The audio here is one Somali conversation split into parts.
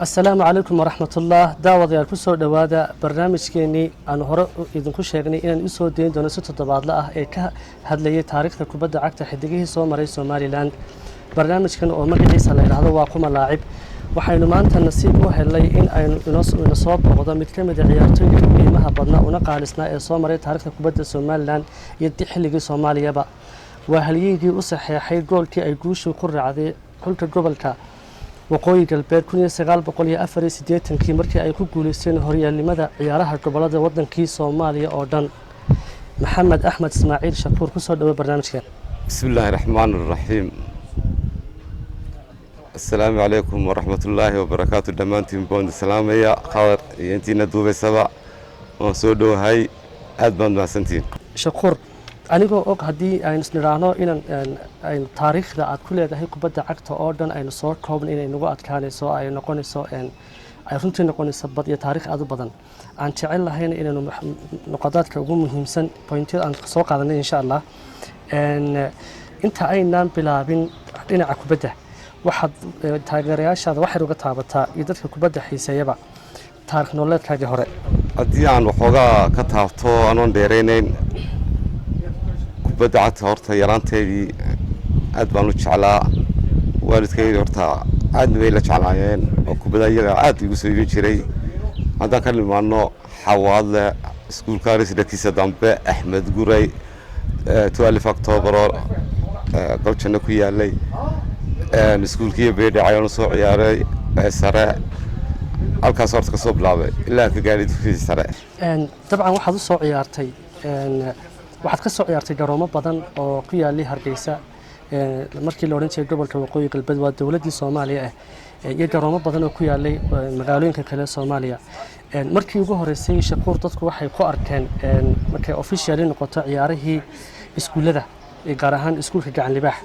السلام عليكم ورحمة الله دعوة يا كسر دوادا برنامج كني أنا هراء إذن كل شيء إن إسود دين دون ستة تبادل هاد لي تاريخ كوبد عقد حدقيه سومري سومالي لاند برنامج كان أو مجلس يسأل هذا واقوم اللاعب وحين ما أنت النصيب وهاللي إن نصاب وضم متكمل عيارتين قيمها بدنا ونقع لسنا سومري تاريخ كوبد سومالي لاند يدي حلقي سومالي يبا وهل يجي أصح حي جول كي أيجوش وقر عذي قلت قبل كا وقوي قلبير كوني سجال بقولي أفري سديتن كي مركي أي كوجوليسين هريا لماذا عيارها قبلات وطن كي صوماليا أردن محمد أحمد إسماعيل شكور كسر دو برنامج كان. بسم الله الرحمن الرحيم. السلام عليكم ورحمة الله وبركاته دمانتين بوند السلام يا خير ينتينا دوبي سبع وسودو هاي أدبان ما سنتين. شكور. anigoo og haddii aynu isniraahno inaan taariikhda aad ku leedahay kubadda cagta oo dhan aynu soo koobno inay nagu adkaanayso ay noqonayso ay runtii noqonayso bad iyo taariikh aad u badan aan jecel lahayn inaynu nuqadaadka ugu muhiimsan pointyada aan soo qaadanay insha Allah inta aynaan bilaabin dhinaca kubadda waxaad taageerayaashaada waxay uga taabataa iyo dadka kubadda xiiseeyaba taariikh nololeedkaaga hore haddii aan waxoogaa ka taabto anoon dheeraynayn بدأ عطورته يرانتي أدبان وشعلا والدكي هرتا عاد ويلا شعلاين وكبدا يجا عاد يقصي شري هذا كلمة إنه حوالي سكول كاريس دكيسة دامبة أحمد قري 12 أكتوبر قلت إنه كوي علي سكول كي بيد عيون صوع ياري سراء الكسرت كسب لعبة إلا كقالي في سراء طبعا واحد صوع يارتي waxaad ka soo ciyaartay garoomo badan oo ku yaalay Hargeysa markii la oran jiray gobolka waqooyi galbeed waa dawladii Soomaaliya iyo garoomo badan oo ku yaalay magaalooyinka kale Soomaaliya markii ugu horeysay shaquur dadku waxay ku arkeen markay officially noqoto ciyaarihii iskuulada gaar ahaan iskuulka gacan libaax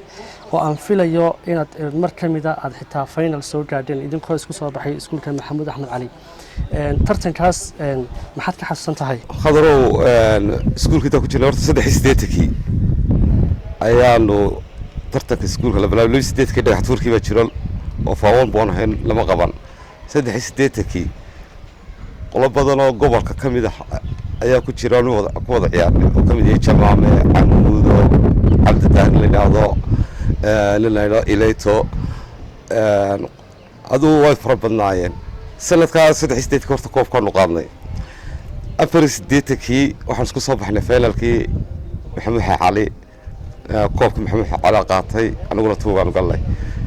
oo aan filayo inaad mar kamida aad xitaa final soo gaadheen idinkoo isku soo baxay iskuulka Maxamuud Axmed Cali tartankaas maxaad ka xasuusan tahay khadrow iskuulka inta ku jirnay horta 3 ayaanu tartanka iskuulka la bilaabay 8 dhagax tuurkii baa jiray oo faawan boon ahayn lama qaban 3 qolo badan oo gobolka kamid ah ayaa ku jira ku wada ciyaarnay oo kamid yahay Jamaame Camuudo Cabditaar Lidaado لنا إليتو أدو وايد ربناين سنة كاس سد حسيت كورت كوب كانوا قاضي أفرس ديتكي وحنسكو صباح نفعل الكي محمد علي كوب محمد على قاطي أنا قلت هو أنا قال لي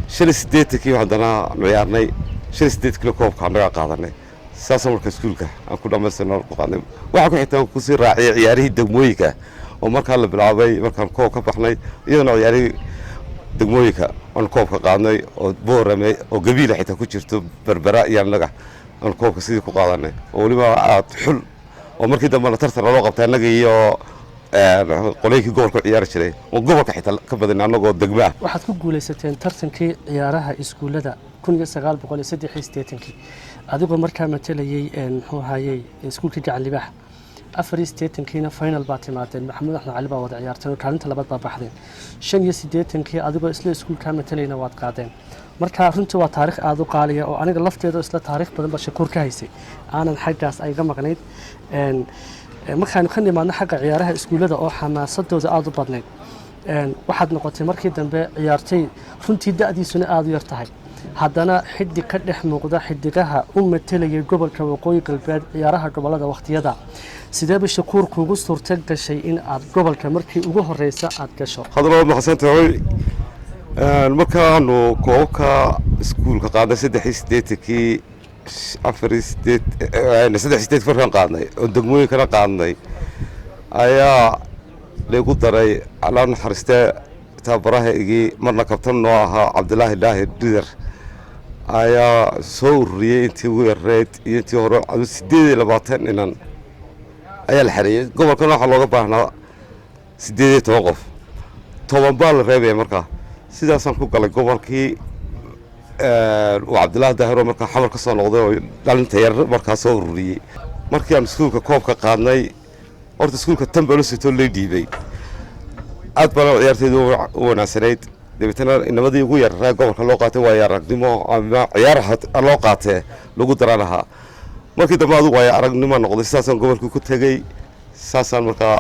شل سديتكي وعندنا معيارني شل سديتكي كوب كانوا قاضني ساسا مركزكولك أكون مثلا قاضي وحكي حتى كسر عياري دمويكا ومركان بالعبي مركان كوب كبحني يدنا عياري degmooyinka aan koobka qaadnay oo boorame oo gabiil xitaa ku jirto berbera iyo naga aan koobka sidii ku qaadanay oo waliba aad xul oo markii dambe tartan loo qabtay naga iyo qoleykii gobolka ciyaar jiray oo gobolka xitaa ka badan anagoo degmo ah waxaad ku guuleysateen tartankii ciyaaraha iskuulada 1983 adigoo markaa matalayay muxuu hayay iskuulka gacan libaax أفريستيتنكينا فاينل باتماتين محمود أحمد علي باود عيارتين وكانت لبض بابحدين شن يسيديتنكي أدقو إسلا إسكول كامل تلينا واد قادين مركا رنتي waa taariikh aad u qaaliya oo aniga lafteedu isla taariikh badan ba shakuur ka haysay aanan xaggaas ay ga maqnayd markaan ka nimaadna xagga ciyaaraha iskuulada oo xamaasadooda aad u badnayd waxaad noqotay markii dambe ciyaartay runtii da'diisuna aad u yar tahay haddana xiddi ka dhex muuqda xiddigaha u matalayay gobolka waqooyi galbeed ciyaaraha gobolada waqtiyada sidee shakuur kuugu suurta gashay in aad gobolka markii ugu horeysa aad gasho khadrow ma xasantahay markaanu koobka iskuulka qaaday 3 farqan qaadnay oo degmooyinkana qaadnay ayaa lagu daray alaan xariste tabaraha igi marna kabtan noo ahaa Cabdilaahi Daahir Didar ayaa soo ururiyay intii ugu yareed iyo intii hore 8 inan ayaa la xareeyay gobolkana waxa looga baahnaa 8 qof 10 baa la reebay markaa sidaasaan ku galay gobolkii Cabdilaahi Daahir markaa xamar ka soo noqday oo dhalinta yar markaa soo ururiyay markii aan iskuulka koobka qaadnay horta iskuulka Tambalo sito la dhiibay aad baa ciyaartooydu u wanaagsaneyd دبتنا إن ماذا يقول الرجال قبل خلوا قاتوا ويا الرجال ما عيار حت الله قاته lagu daran lahaa markii dambe adigu ay aragnimo noqday sidaasaan gobolka ku tegey saasaan markaa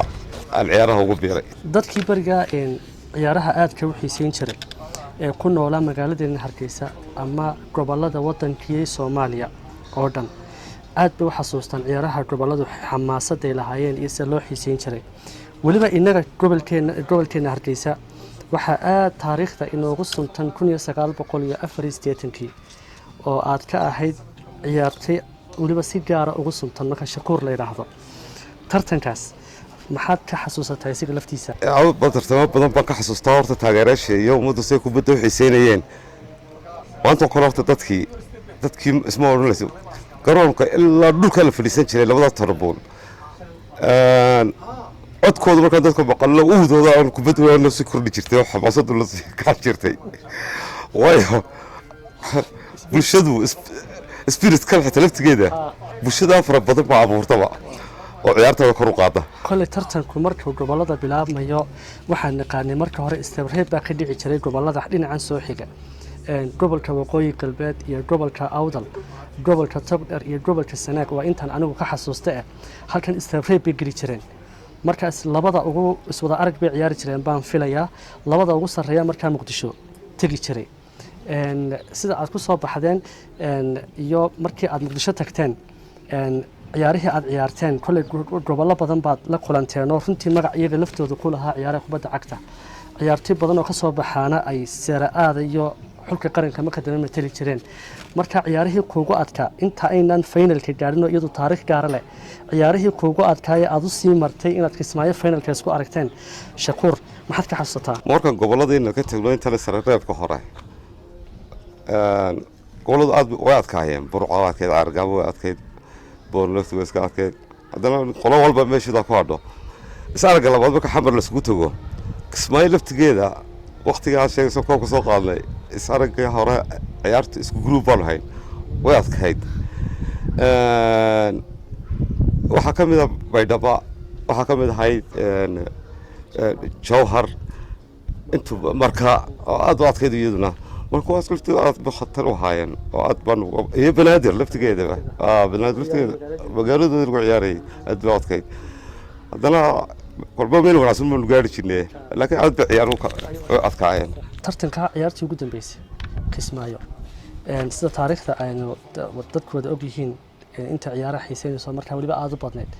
aan ciyaaraha ugu biiray dadkii bariga ciyaaraha aadka u xiiseyn jiray ee ku noolaa magaaladeena Hargeysa ama gobolada wadankii Soomaaliya oo dhan aad bay u xasuustaan ciyaaraha goboladu xamaasad ay lahaayeen iyo sida loo xiiseyn jiray waliba inaga gobolkeena Hargeysa waxa aad taariikhda inoogu suntan 1984 oo aad ka ahayd ciyaartay waliba si gaar ah ugu suntan marka Shakuur la yiraahdo tartankaas maxaad ka xasuusatay isaga laftiisa tartamo badan baan ka xasuustaa horta taageerayaasha iyo ummadda say kubadda u xiiseynayeen waanta kale horta dadkii isma odhanayso garoonka ilaa dhulka la fadhiisan jiray labada tarbuun codkooda markaa dadka maqallo uudooda aan kubadda waana si kordhi jirtay oo xamaasadu la sii kac jirtay waayo bulshadu spirit kan xitaa laftigeeda bulshada fara badan baa abuurtaba oo ciyaartada kor u qaada kale tartanku markuu gobolada bilaabmayo waxaan naqaanay marka hore istabareed baa ka dhici jiray gobolada dhinacan soo xiga gobolka waqooyi galbeed iyo gobolka awdal gobolka togdheer iyo gobolka sanaag waa intaan anigu ka xasuustay halkan istabareed bay geli jireen markaas labada ugu iswada arag bay ciyaari jireen baan filayaa labada ugu sareeya markaa Muqdisho tagi jiray sida aad ku soo baxdeen iyo markii aad Muqdisho tagteen ciyaarihii aad ciyaarteen kulay gobollo badan baad la kulanteen oo runtii magac iyaga laftooda ku lahaa ciyaaraha kubadda cagta ciyaartii badan oo ka soo baxaana ay seeraada iyo xulka qaranka marka dambe matali jireen marka ciyaarihii kuugu adka inta aynan finalka gaarin oo iyadu taariikh gaar leh ciyaarihii kuugu adkaay aad u sii martay inaad Kismaayo finalka isku aragteen Shakuur maxaad ka xasuusataa markan gobolladeenna ka tagno inta la sarareebka hore goboladu aad way adkaayeen Burco adkeed Argabo adkeed boornaftu way iska adkeed haddana qolo walba meesha ku hadho isarga labaad marka xamar la isugu tago Kismaayo laftigeeda waqtigaas sheegayso koobka soo qaadnay isarga hore ciyaarta isku group baan ahayn way adkayd waxa ka mid ah Baydhabo waxa ka mid ahayd Jowhar intu marka aad u adkayd iyaduna marka waa isku aad khatar u haayeen oo aad baan iyo banaadir laftigeeda banaadir laftigeeda magaalada lagu ciyaaray aad baa adkayd haddana kolba meel wanaagsan ma gaari jirnay laakiin aad baa ciyaar u adkaayeen tartanka ciyaartii ugu dambeysay Kismaayo sida taariikhda aynu dadkooda og yihiin inta ciyaaraha xiiseynayso marka waliba aad u badneed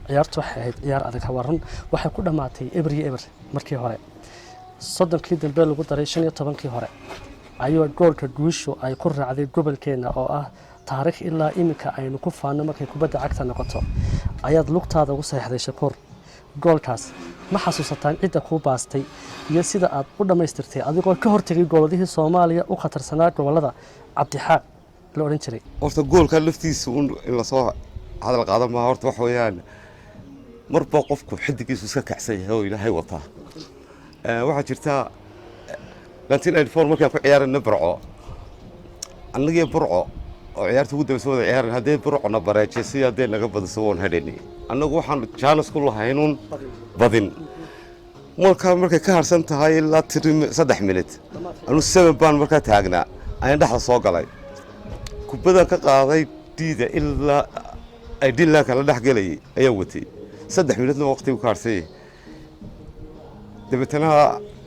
ciyaartu waxay ahayd ciyaar adag waran waxay ku dhamaatay eber markii hore soddonkii dambe lagu daray 15kii hore ayuu goolka guushu ay ku raacday gobolkeena oo ah taariikh ilaa imika aynu ku faano markay kubadda cagta noqoto ayaad lugtaada ugu saxday Shakuur goolkaas ma xasuusataan cidda ku baastay iyo sida aad u dhameystirtay adigoo ka hortagay gooladihii Soomaaliya u khatarsanaa gobolada Cabdixaaq la oran jiray horta goolka laftiisa in la soo hadal qaadan ma horta wax weeyaan marba qofku xidigiisu iska kacsan yahay oo Ilaahay wata waxa jirta 1994 markaan ku ciyaarnay Burco annaga Burco oo ciyaarta ugu dambeysay wada ciyaaran hadee Burcona bareejay hadee naga badiso waan hadheynay annagu waxaan chance ku lahaynun badin markay ka harsan tahay ilaa 3 minute anu 7 baan markaa taagnaa ayaan dhaxda soo galay kubadda ka qaaday diida ilaa ay dilaa kala dhex galay ayaa watay 3 minute waqti ka harsay dabeetana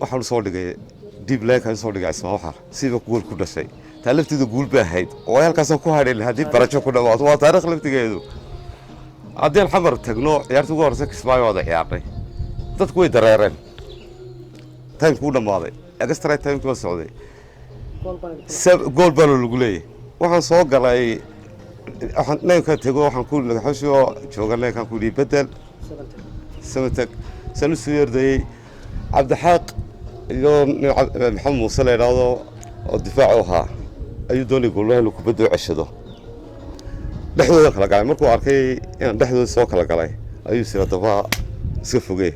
waxaan soo dhigay dib leekan soo dhigay Ismaaxar sida gool ku dhashay talaftidu gool baa ahayd oo halkaas ku hadheen hadii barajo ku dhawaado waa taariikh laftigeedu hadii xamar tagno ciyaartu ugu horeysa Kismaayo wada ciyaarnay dadku way dareereen time ku dhamaaday extra time ku socday gool baa lagu leeyahay waxaan soo galay waxaan neenka tago waxaan ku nagaxasho jooganay kan ku bedel samatag sanu siyirday Cabdixaaq iyo Maxamed Muuse la yiraahdo oo difaac u ahaa ayuu doonay goolaha inuu kubadda u ceshado dhexdooda kala galay markuu arkay in dhexdooda soo kala galay ayuu sida daba iska fogay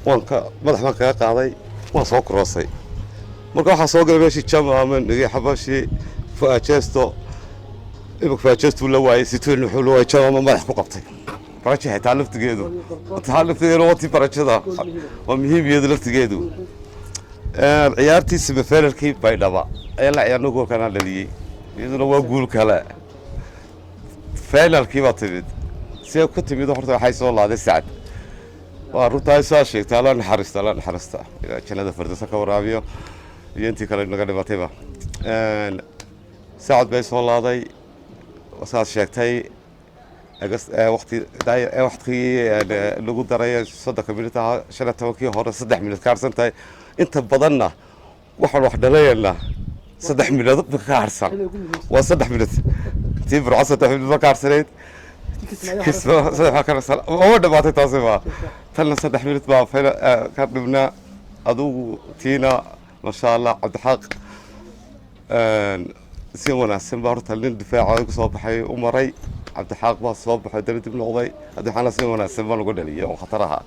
waan ka madax baan kaga qaaday waan soo crossay marka waxa soo galay meeshii Jama ama nigi xabashi faajeesto faajeesto la waayay siteen wuxuu la waayay Jama madax ku qabtay baraja xitaa laftigeedu wati barajada waa muhiim iyada laftigeedu ciyaartii semifinalkii Baydhabo ayaa la ciyaarno goolkana dhaliyay iyaduna waa gool kale finalkii baa timid si ku timid horta waxay soo laaday sacad waa runtaa soo sheegtay alla naxariista jannada firdawsa ka waraabiyo iyo intii kale naga dhimatayba sacad bay soo laaday wasaad sheegtay waqtigii lagu daray 3 minute 15 hore 3 minute ka harsantahay inta badanna waxaan wax dhaleeyna 3 minute ka harsan waa 3 minute tii burca 3 minute ka harsaneed kisma 3 ka harsan oo dhabaatay taasi ba tan 3 minute baa ka dhibna adugu tiina ma sha Allah Cabdixaq si wanaagsan baa horta nin difaaca ku soo baxay u maray Cabdixaq baa soo baxay dib noqday waxaana si wanaagsan baa lagu dhaliyay oo khataraha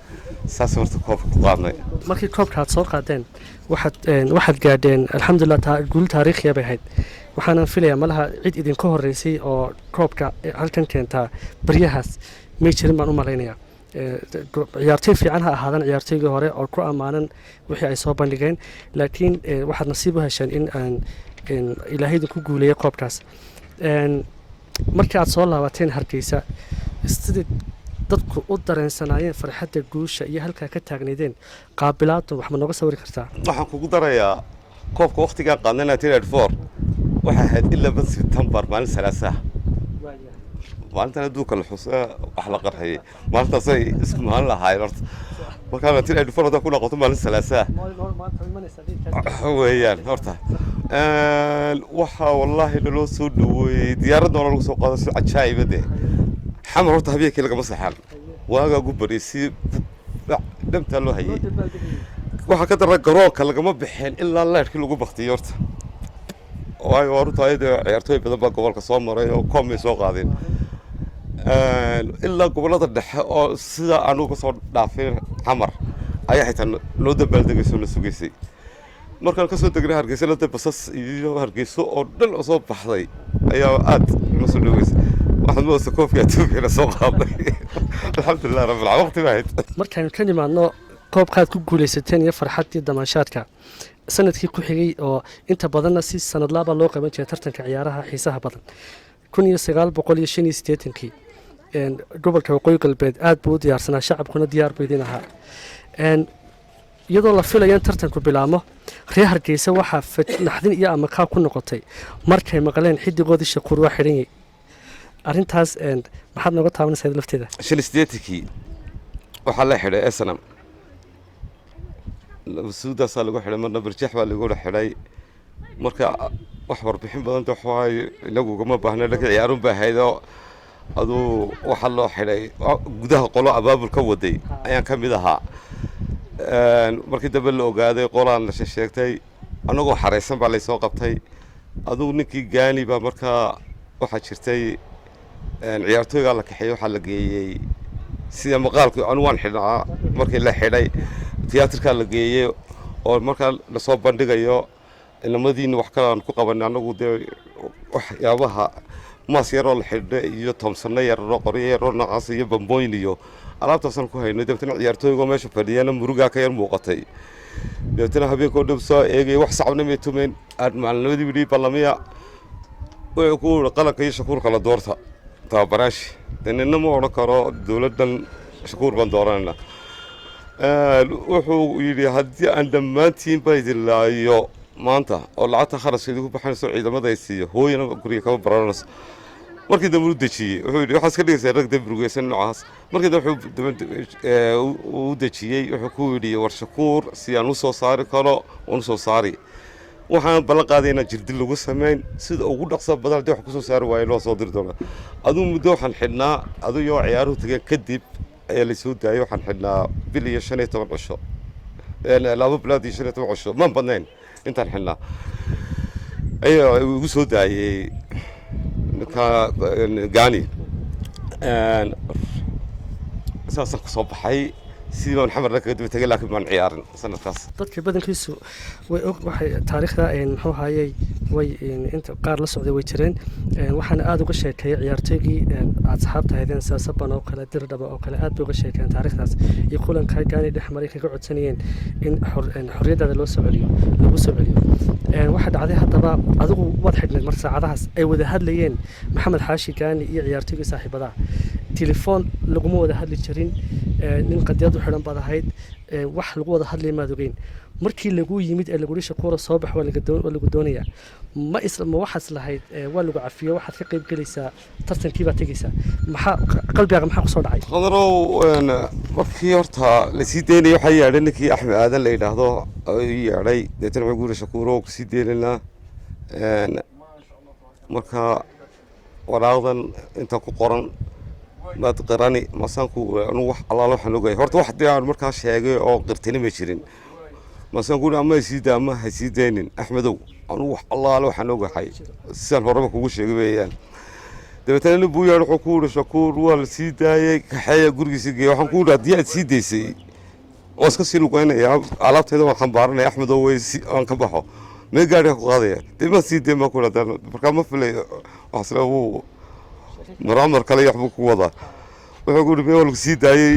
saas horta koobka ku qaadnay markii koobka aad soo qaadeen waxaad gaadheen alxamdulillah guul taariikhi ah bay ahayd waxaana filayaa malaha cid idinka horeysay oo koobka halkan keentaa baryahaas may jirin baan u malaynayaa ciyaartoy fiican ha ahaadan ciyaartoygii hore oo ku ammaanan wixii ay soo bandhigeen laakiin waxaad nasiib u hesheen in ilaahay idinku guuleeyay koobkaas markii aad soo laabateen Hargeysa sidii dadku u dareensanaayeen farxadda guusha iyo halka ka taagneedeen qaabilaadtu wax ma nooga sawiri kartaa waxaan kugu darayaa koobka waqtiga qaadnayna 1984 waxa ahayd ilaa bas September maalin salaasaha maalintan adduunka la xusaa wax la qarxay maalintaas ay isku maalin lahaayeen horta markaa 1984 ku noqoto maalin salaasaha weeyaan horta waxa wallahi loo soo dhaweeyay diyaaradda lagu soo qaaday si cajaa'ibade xamar horta habeenkii laga masaxan waaga ugu bareysay dhamta loo hayay waxa ka daray garoonka lagama bixin ilaa leerkii lagu baqtiyay horta waayo horta ayada ciyaartooy badan baa gobolka soo maray oo koomay soo qaadeen ilaa gobolada dhexe oo sida aanu soo dhaafay xamar ayaa xitaa loo dabaaldegayso la sugaysay markaan ka soo degnay Hargeysa la basas iyo Hargeysa oo dhan soo baxday ayaa aad la soo dhaweysay waxaan ma soo koofka tuugayna soo qaaday alxamdulillah rabbil alamin waqti baad markaan ka nimaadno koobkaad ku guuleysateen iyo farxadii damaashaadka sanadkii ku xigay oo inta badanna si sanad laaba loo qaban jiray tartanka ciyaaraha xiisaha badan 1985 gobolka waqooyi galbeed aad buu u diyaarsanaa shacabkuna diyaar buu idin ahaa iyadoo la filayo in tartanku bilaamo reer Hargeysa waxaa naxdin iyo amakaa ku noqotay markay maqleen xidigoodii Shakuur waa xiran yahay arrintaas maxaad nooga taabanaysaa lafteeda shilisteetikii waxaa la xidhay SNM suudaas lagu xidhay marna barjeex baa lagu xidhay marka wax warbixin badan waxay inagu gama baahna laga ciyaarun baa haydo aduu waxa loo xidhay gudaha qolo abaabul ka waday ayaan ka mid ahaa markii dambe la ogaaday qolaan la sheegtay anagoo xareysan baa la soo qabtay aduu ninkii gaani baa markaa waxa jirtay ciyaartooyga la kaxeeyay waxa la geeyay sida maqaalkii anu waan xidhnaa markii la xidhay tiyaatarka la geeyay oo markaa la soo bandhigayo inamadiina wax kale aan ku qabanay anagu waxyaabaha maas yaroo la xidhay iyo Thompson yaroo qoryo yaroo nacaas iyo bambooyin iyo alaabtaasan ku haynay dabtana ciyaartooyga meesha fadhiyana muruga ka yar muuqatay dabtana habeenkoo dhab soo eegay wax sacabna ma tumeen aad macalinamadii wili balamiya oo ku qalanka iyo Shakuurka la doorta taabarash inna ma oran karo dawladdan Shakuur baan dooranayna wuxuu yiri haddii aan dhammaantiin baydilaayo maanta oo lacagta kharashkeedu ku baxayso ciidamada ay siiyo hooyana guriga ka baranayso markii dambe uu dajiyay wuxuu yiri waxa iska dhigaysaa rag damburgeysan noocaas markii dambe uu dajiyay wuxuu ku yiri war Shakuur si aan u soo saari karo oo soo saari waxaan balan qaadayna jirdil lagu sameyn sida ugu dhaqso badan wax ku soo saari waayay loo soo diri doona aduu muddo waxaan xidhnaa aduu iyo ciyaaruhu tagay kadib ayaa la soo daayay waxaan xidhnaa bil iyo 15 cisho laba bilood iyo 15 cisho ma badnayn intaan xidhnaa ayaa ugu soo daayay ka gaani saasan ku soo baxay sidii baan xamarna kaga daba tegay laakiin baan ciyaarin sanadkaas. dadka badankiisu way og waxay taariikhda muxuu hayay way inta qaar la socday way jireen waxaana aad uga sheekeeyay ciyaartoygii aad saxaabta ahaydeen saasaban oo kale dirdhaba oo kale aad bay uga sheekeen taariikhdaas iyo kulanka gaani dhex maray kaga codsanayeen in xorriyadda loo soo celiyo lagu soo celiyo waxa dhacday haddaba adigu wad xidhneed mar saacadahaas ay wada hadlayeen maxamed xaashi gaani iyo ciyaartoygii saaxiibadaha telefoon laguma wada hadli jirin nin qadiyad u xidhan baad ahayd wax lagu wada hadlay maad ogeyn markii lagu yimid ee lagu shakuura soo bax waa lagu doonayaa ma waxaas lahayd waa lagu cafiyo waxaad ka qayb gelaysaa tartankii baad tegaysaa maxaa qalbigaaga maxaa kusoo dhacay qadarow markii horta la sii daynayay waxaa yeedhay ninkii axmed aadan la yidhaahdo ii yeedhay deetana waxaan guuri shakuuro kusii deynaynaa marka waraaqdan inta ku qoran maad qirani masaanku anu wax allaala waxaan ogahay horta wax dee aan markaa sheegay oo qirtini ma jirin masaanku ama haysiida ama haysiidaynin axmedow anu wax allaala waxaan ogahay sidaan horeba kugu sheegay weeyaan dabeetana nin buu yaadhi wuxuu ku yidhi shakuur waa la sii daayey kaxeeya gurigiisa geeya waxaan ku yidhi haddii aad sii daysay waa iska sii lugeynaya alaabteeda waan xambaaranaya axmedow waan ka baxo mee gaadhiga ku qaadaya dee ma sii dayn baan ku yidhahdaa markaa ma filay waxasle wuu maraamar kale waxbuu ku wadaa wuxuu ku yidhi mee waa lagu sii daayey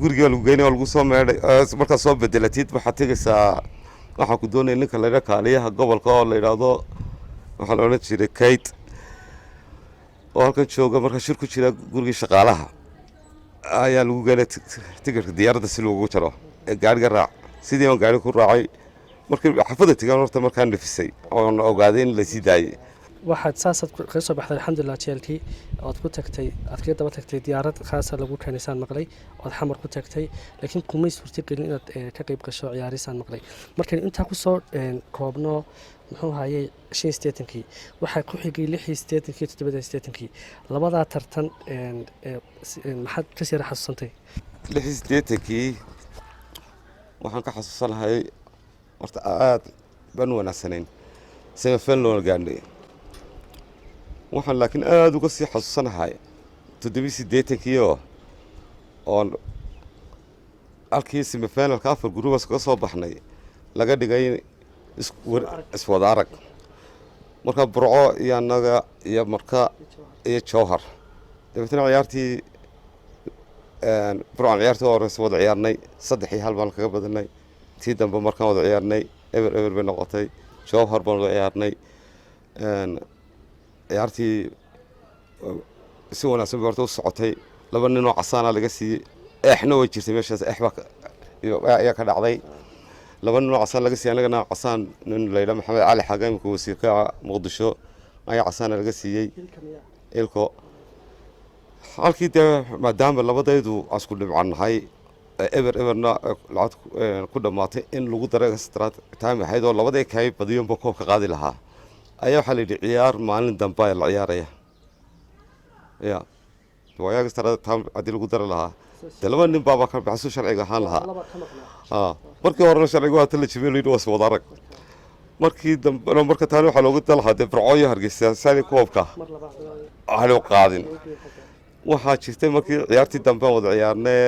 gurigii waa lagu geynay waa lagu soo meedhay markaad soo bedelatid waxaad tegaysaa waxaan ku doonaya ninka la yidhaha kaaliyaha gobolka oo la yidhaahdo waxaa la odhan jiray kate oo halkan jooga markaa shir ku jira gurigii shaqaalaha ayaa lagu geynay tigirka diyaaradda si loogu jaro ee gaadhiga raac sidii aan gaadhi ku raacay markii xafadda tegaan horta markaan nafisay oon ogaaday in lasii daayey waxaad saasaad kaga soo baxday alxamdulilah jeelkii ood ku tagtay aad kaga daba tagtay diyaarad khaasa lagu keenaysaan maqlay ood xamar ku tagtay laakiin kumay suurtagelin inaad ka qayb gasho ciyaarisaan maqlay markaynu intaa kusoo koobno muxuu hayay 5 waxaa ku xigay 6 7 labadaa tartan maxaad ka sii xasuusantay 6 waxaan ka xasuusanahay horta aad baan wanaagsanayn semifinal loo gaadhay waxaan laakiin aad uga sii xasuusanahay 7 oo halkii semifinalka afar gurubas ka soo baxnay laga dhigay iswada arag marka burco iyo annaga iyo marka iyo jowhar dabeetana ciyaartii burcan ciyaartii horeysa wada ciyaarnay 3-1 baan kaga badinay tii dambe markaan wada ciyaarnay eber bay noqotay jowhar baan wada ciyaarnay ciyaartii si wanaagsan bay horta u socotay 2 nin oo casaana laga siiyey eexna way jirtay meeshaas eexba ayaa ka dhacday 2 nin oo casaan laga siiyey anagana casaan nin la yidhaha maxamed cali xagaamka wasiirka muqdisho ayaa casaana laga siiyey ilko halkii dee maadaama labadaydu asku dhibcannahay eberna lacag ku dhammaatay in lagu daray extra time ahayd oo labadii kay badiyonba koobka qaadi lahaa ayaa waxaa la yidhi ciyaar maalin dambe ayaa la ciyaaraya ya waayaga extra time haddii lagu dari lahaa dee 2 nin baaba ka baxsu sharciga ahaan lahaa markii horena sharciga waa tala jibin layidhi waa iswada arag markii dambe marka taani waxaa loogu dalahaa dee burcooyo hargeysa saani koobka aanu qaadin waxaa jirtay markii ciyaartii dambe aan wada ciyaarnay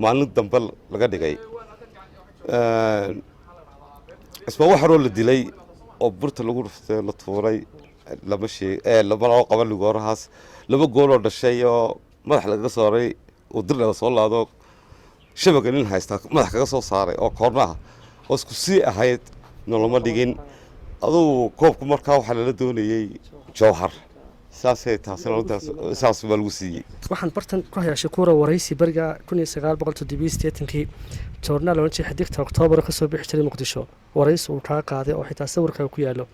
maalin dambe laga dhigay isma waxaroo la dilay oo burta lagu dhuftay la tuuray laba qaban ligoorahaas 2 gool oo dhashay oo madax laga saaray oo dir laga soo laado shabaga nin haysta madax kaga soo saaray oo koornaha oo isku sii ahayd noloma dhigin aduu koobku markaa waxaa lala doonayay jowhar saasay taas baa lagu siiyey waxaan bartan ku hayaa shakuura waraysi bariga 1978 joornaal oo xiddigta Oktoobar ka soo bixi jiray Muqdisho waraysi uu ka qaaday oo xitaa sawirka ku yaalo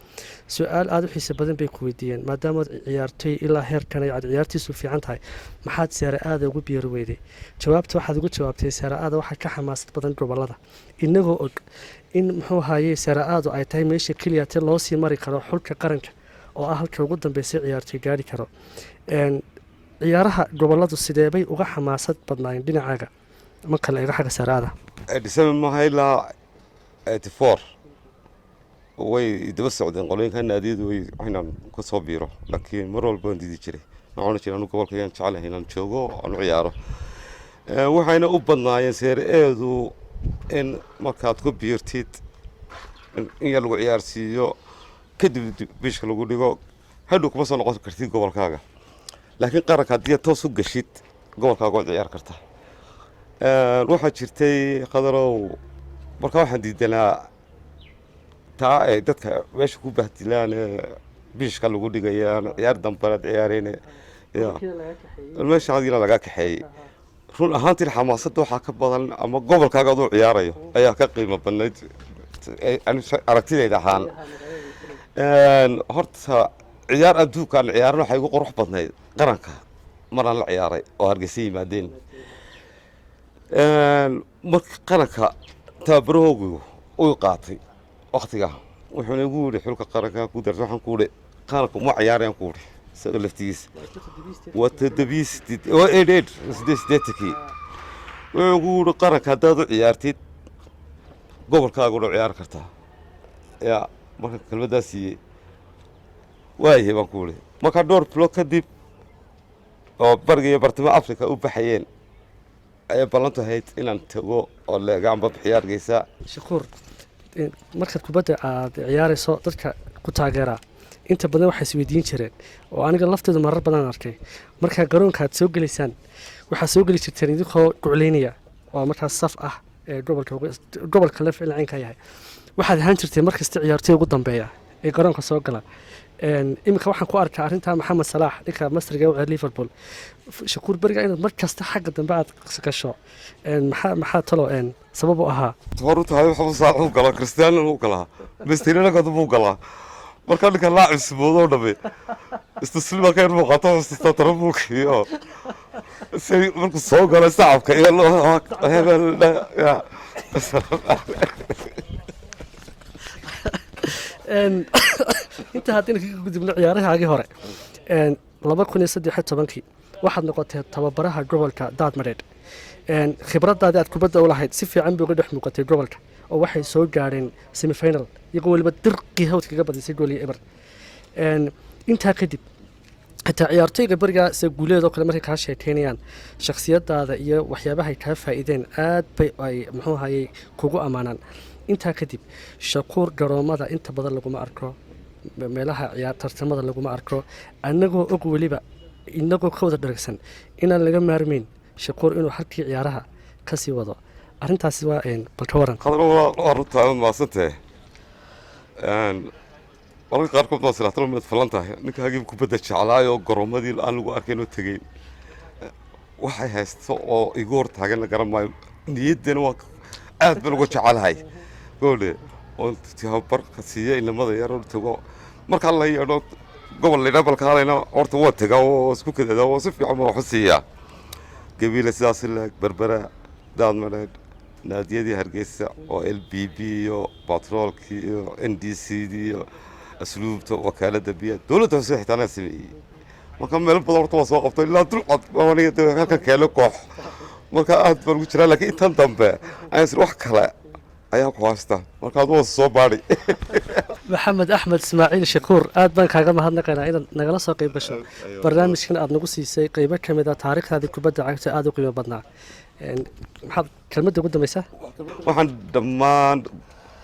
su'aal aad u xiiso badan bay ku weydiiyeen maadaama ciyaartoy ilaa heerkan ay ciyaartiisu fiican tahay maxaad Sare Aad ugu biir weyday jawaabta waxaad ugu jawaabtay Sare Aad waxa ka xamaasad badan gobolada inagoo og in muxuu hayay Sare Aad ay tahay meesha kaliya ee loo sii mari karo xulka qaranka oo ah halka ugu dambeysay ciyaartoy gaari karo ciyaaraha goboladu sidee bay uga xamaasad badnaayeen dhinacaaga marka la eego xagga Sare Aad December ma hayla 84 way daba socdeen qolooyinka naadiyadu way waxaan ka soo biiro laakiin mar walba aan didi jiray waxaan jiray anu gobolka ayaan jecelahay inaan joogo aan ciyaaro waxayna u badnaayeen seer-eedu in markaad ku biirtid in yar lagu ciyaarsiiyo kadib biishka lagu dhigo hadhow kuma soo noqon kartid gobolkaaga laakiin qaranka haddii toos u gashid gobolkaaga waad ciyaar kartaa waxaa jirtay qadarow markaa waxaan diidanaa taa ay dadka meesha ku bahdilaan biishka lagu dhigayaan ciyaar dambanaad ciyaareen meesha adiina lagaa kaxeeyey run ahaantiin xamaasadda waxaa ka badan ama gobolkaaga aduu ciyaarayo ayaa ka qiimo badnayd aragtidayda ahaan horta ciyaar adduunkaan ciyaaran waxay igu qurux badnayd qaranka maraan la ciyaaray oo hargeysa yimaadeen marka qaranka tababarahoogu uu qaatay waktiga wuxuuna igu yidhi xulka qaranka ku darta waxaan ku yidhi qaranka uma ciyaarayaan ku yidhi isaga laftigiisa waa toddobiideed wuxuu igu yidhi qaranka haddaad u ciyaartid gobolkaaga una ciyaari kartaa yaa marka kelmaddaa siiyey waayahay baan ku yidhi markaa dhowr bilo kadib oo bariga iyo bartamo africa u baxayeen ayay ballantu ahayd inaan tago oo leegaanba bixiyo hargeysa shakuur markaad kubadda aad ciyaarayso dadka ku taageeraa inta badan waxay isweydiin jireen oo aniga lafteedu marar badan arkay markaa garoonka aad soo gelaysaan waxaa soo geli jirteen idinkoo guclaynaya oo markaas saf ah ee gobolka la ficil caynka yahay waxaad ahaan jirteen markasta ciyaartoy ugu dambeeya ee garoonka soo gala iminka waxaan ku arkaa arrintaa maxamed salaax ninka masriga u liverpool shakuur beriga inaad mar kasta xagga dambe aad gasho maxaa talo sabab u ahaa horu tahay waxba saax u galaa cristiano u galaa mestirina buu galaa marka ninka laacib simoodoo dhabe istasliima ka yar muuqato hoosta tarabuukiyo say markuu soo galo sacabka iyo hebel inta haddayna kaga gudubno ciyaarahaagii hore 2013 waxaad noqotay tababaraha gobolka daadmareed khibradaadii aad kubadda u lahayd si fiican bay uga dhex muuqatay gobolka oo waxay soo gaadheen semifinal iyagoo weliba dirqii hawd kaga badisay gool iyo eber intaa kadib xitaa ciyaartoyga berigaa se guuleedoo kale markay kaa sheekeynayaan shakhsiyadaada iyo waxyaabahay kaa faa'iideen aad bay ay muxuu ahayey kugu ammaanaan intaa kadib shakuur garoomada inta badan laguma arko meelaha tartamada laguma arko annagoo og weliba inagoo ka wada dharagsan inaan laga maarmayn shakuur inuu halkii ciyaaraha ka sii wado arrintaasi waa balka waran waa runtaa maasantee mararka qaarkood waa silaatalo mid falan tahay ninka hagiib kubadda jeclaayoo garoomadii aan lagu arkayn oo tegeyn waxay haysto oo igu hor taaganna garan maayo niyaddana waa aad baan uga jecelahay goole oo tababarka siiya inamada yar oo tago marka la yeedho gobol leeyahay balka halayna horta waa tagaa oo isku kadada oo si fiican ma wax siiya gabiile sidaas la berbera daadmareed naadiyadii hargeysa oo LBB iyo batroolkii iyo NDC iyo asluubta wakaalada biyaha dawladda hoose xitaa sameeyay marka meel badan horta waa soo qabtay ilaa dulcad aniga halka keelo koox marka aad baan ugu jiraa laakiin intan dambe ayaan wax kale ayaa ku haysta markaad waa soo baadhay maxamed axmed ismaaciil shakuur aad baan kaaga mahadnaqaynaa inaad nagala soo qayb gasho barnaamijkan aad nagu siisay qaybo ka mid ah taariikhdaadii kubadda cagta aad u qiimo badnaa maxaad kelmadda ugu dambaysaa waxaan dhammaan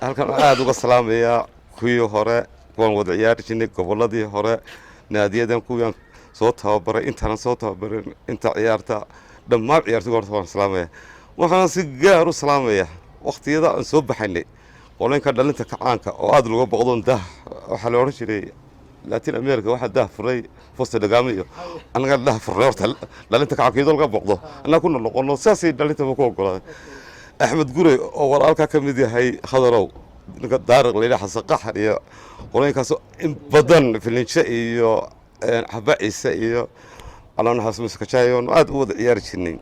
halkan aad uga salaamayaa kuwii hore kuwaan wada ciyaari jirnay gobolladii hore naadiyadan kuwiiaan soo tababaray intaanan soo tababarin inta ciyaarta dhammaan ciyaartoyga horta waan salaamaya waxaana si gaar u salaamaya waqtiyada aan soo baxaynay qoleynka dhalinta kacaanka oo aad looga boqdoon daah waxaa la odhan jiray latin america waxaa daah furay fosta dhagaamo iyo annaga daah furnay horta dhalinta kacaanka iyadoo laga boqdo annaga kuna noqono saasay dhalintaba ku ogolaaday axmed gurey oo walaalkaa ka mid yahay khadarow ninka daariq layidhaha xasan qaxar iyo qoleynkaas in badan filinje iyo xaba ciise iyo alanahaas maskajaayoon aad u wada ciyaari jirnay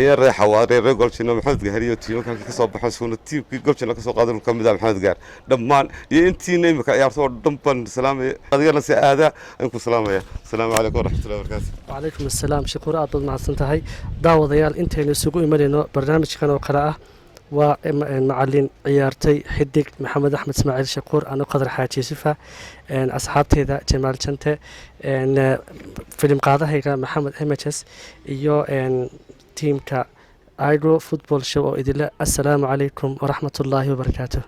iyo reer xawaare reer golchino maxamed gaar iyo tiimanka ka soo baxay suuna tiimkii golchino ka soo qaaday ka mid ah maxamed gaar dhammaan iyo intiina imika ciyaarto oo dhan baan salaamay adigana si aada aan ku salaamaya assalaamu calaykum waraxmatullahi wabarakaatu wacalaykum assalaam shakuur aad baad mahadsan tahay daawadayaal intaynu isugu imanayno barnaamijkan oo kale ah waa macalin ciyaartay xidig maxamed axmed ismaaciil shakuur ano qadar xaaji yusufa asxaabteeda jamaal jante filim qaadahayga maxamed mhs iyo tiimka Idro Football Show oo idinle assalaamu calaykum waraxmatullaahi wabarakaatuh.